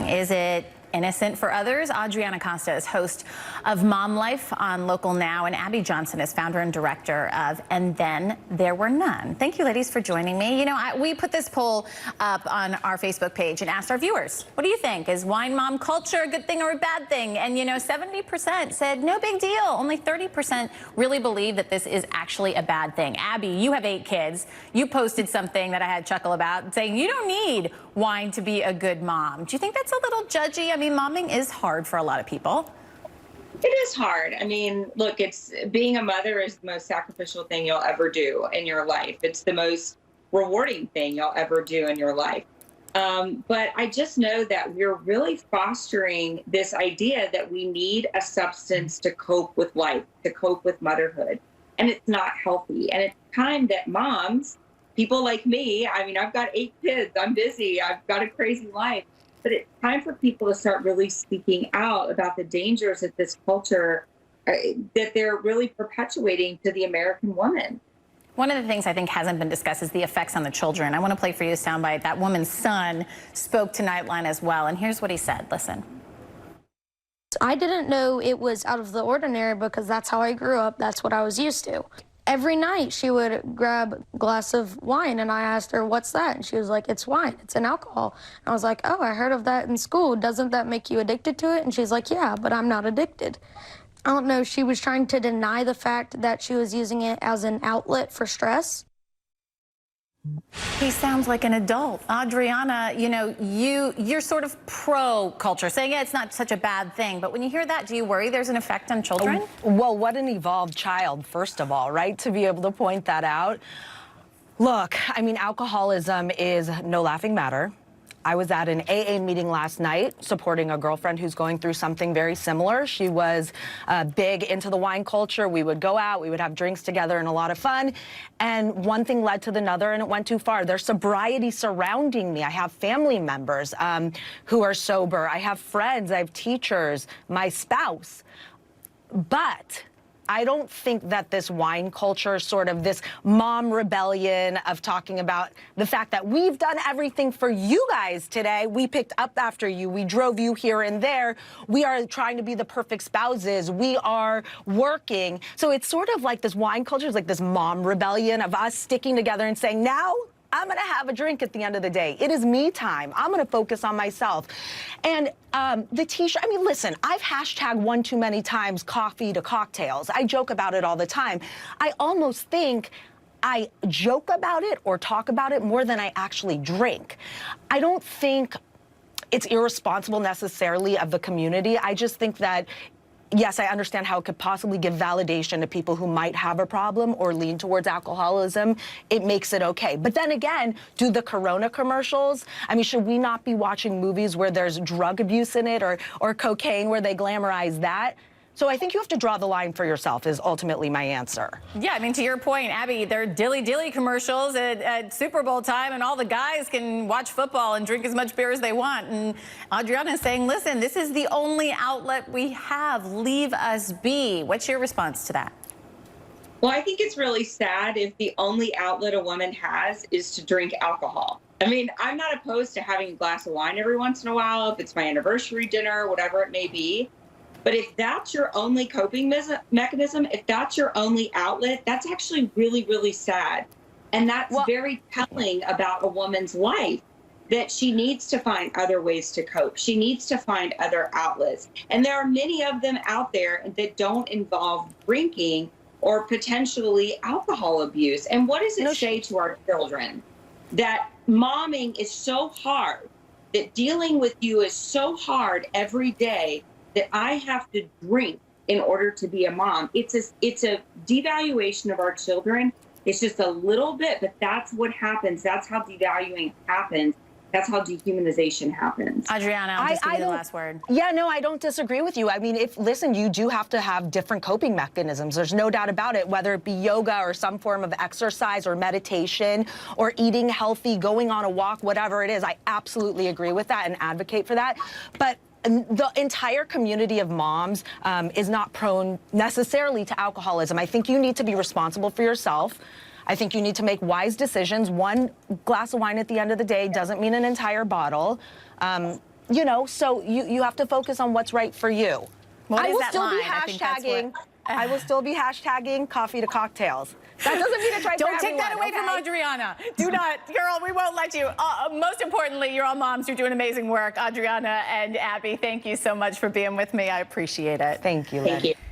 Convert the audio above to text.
Is it innocent for others? Adriana Costa is host of Mom Life on Local Now, and Abby Johnson is founder and director of And Then There Were None. Thank you, ladies, for joining me. You know, we put this poll up on our Facebook page and asked our viewers, what do you think? Is wine mom culture a good thing or a bad thing? And, you know, 70% said no big deal. Only 30% really believe that this is actually a bad thing. Abby, you have 8 kids. You posted something that I had a chuckle about, saying you don't need wine to be a good mom. Do you think that's a little judgy? I mean, momming is hard for a lot of people. It is hard. I mean, look, being a mother is the most sacrificial thing you'll ever do in your life. It's the most rewarding thing you'll ever do in your life. But I just know that we're really fostering this idea that we need a substance to cope with life, to cope with motherhood. And it's not healthy. And it's time that moms, people like me, I mean, I've got 8 kids, I'm busy, I've got a crazy life. But it's time for people to start really speaking out about the dangers of this culture that they're really perpetuating to the American woman. One of the things I think hasn't been discussed is the effects on the children. I want to play for you a soundbite. That woman's son spoke to Nightline as well, and here's what he said. Listen. I didn't know it was out of the ordinary because that's how I grew up. That's what I was used to. Every night she would grab a glass of wine, and I asked her, what's that? And she was like, it's wine, it's an alcohol. And I was like, oh, I heard of that in school. Doesn't that make you addicted to it? And she's like, yeah, but I'm not addicted. I don't know, she was trying to deny the fact that she was using it as an outlet for stress. He sounds like an adult. Adriana, you know, you're sort of pro-culture, saying, yeah, it's not such a bad thing. But when you hear that, do you worry there's an effect on children? Well, what an evolved child, first of all, right, to be able to point that out. Look, I mean, alcoholism is no laughing matter. I was at an AA meeting last night supporting a girlfriend who's going through something very similar. She was big into the wine culture. We would go out, we would have drinks together and a lot of fun. And one thing led to another and it went too far. There's sobriety surrounding me. I have family members who are sober. I have friends, I have teachers, my spouse. But I don't think that this wine culture, sort of this mom rebellion of talking about the fact that we've done everything for you guys today. We picked up after you. We drove you here and there. We are trying to be the perfect spouses. We are working. So it's sort of like this wine culture is like this mom rebellion of us sticking together and saying, now I'm going to have a drink at the end of the day. It is me time. I'm going to focus on myself. And the t-shirt, I mean, listen, I've hashtag one too many times coffee to cocktails. I joke about it all the time. I almost think I joke about it or talk about it more than I actually drink. I don't think it's irresponsible necessarily of the community. I just think that yes, I understand how it could possibly give validation to people who might have a problem or lean towards alcoholism. It makes it okay. But then again, do the Corona commercials, I mean, should we not be watching movies where there's drug abuse in it or cocaine where they glamorize that? So I think you have to draw the line for yourself is ultimately my answer. Yeah, I mean, to your point, Abby, there are dilly-dilly commercials at Super Bowl time, and all the guys can watch football and drink as much beer as they want. And Adriana is saying, listen, this is the only outlet we have. Leave us be. What's your response to that? Well, I think it's really sad if the only outlet a woman has is to drink alcohol. I mean, I'm not opposed to having a glass of wine every once in a while, if it's my anniversary dinner, whatever it may be. But if that's your only coping mechanism, if that's your only outlet, that's actually really, really sad. And that's very telling about a woman's life, that she needs to find other ways to cope. She needs to find other outlets. And there are many of them out there that don't involve drinking or potentially alcohol abuse. And what does it say to our children? That momming is so hard, that dealing with you is so hard every day, that I have to drink in order to be a mom. It's a devaluation of our children. It's just a little bit, but that's what happens. That's how devaluing happens. That's how dehumanization happens. Adriana, I'll just give you the last word. Yeah, no, I don't disagree with you. I mean, listen, you do have to have different coping mechanisms. There's no doubt about it, whether it be yoga or some form of exercise or meditation or eating healthy, going on a walk, whatever it is. I absolutely agree with that and advocate for that. But the entire community of moms is not prone necessarily to alcoholism. I think you need to be responsible for yourself. I think you need to make wise decisions. One glass of wine at the end of the day doesn't mean an entire bottle. You know, so you have to focus on what's right for you. What I is will that still line? be I think that's hashtagging. what- I will still be hashtagging coffee to cocktails. That doesn't mean it's right Don't for take that away everyone, from Adriana. Do not, girl, we won't let you. Most importantly, you're all moms. You're doing amazing work. Adriana and Abby, thank you so much for being with me. I appreciate it. Thank you, Thank Lynn. you.